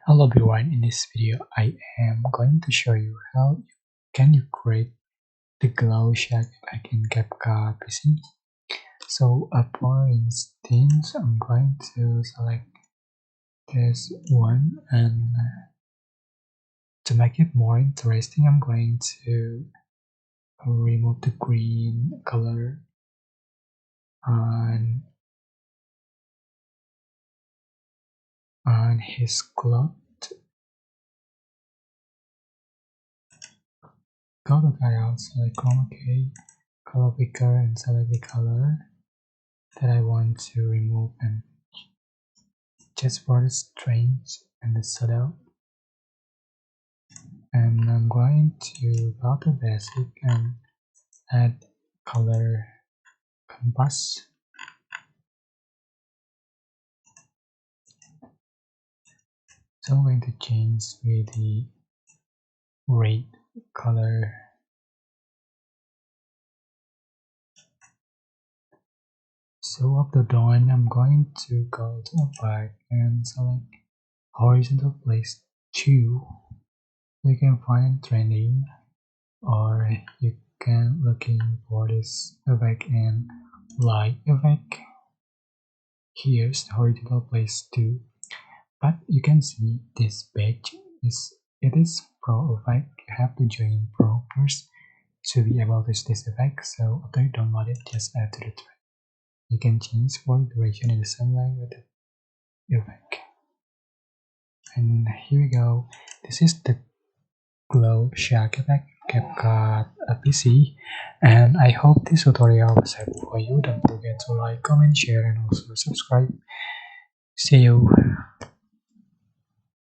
Hello everyone, in this video I am going to show you how can you create the glow shack effect in CapCut PC. So for instance, I'm going to select this one, and to make it more interesting I'm going to remove the green color on his cloth. Go to layout, select chroma key, color picker, and select the color that I want to remove, and just for the strings and the shadow. And I'm going to go to basic and add color compass. So I'm going to change with the red color. So after done, I'm going to go to back and select horizontal place 2. You can find trending, or you can looking for this effect and light effect. Here's the horizontal place 2, but you can see this page is pro effect. You have to join pro first to be able to use this effect. So after you download it, just add to the thread. You can change for duration in the same line with the effect. And here we go. This is the glow shack effect CapCut PC, and I hope this tutorial was helpful for you. Don't forget to like, comment, share, and also subscribe. See you.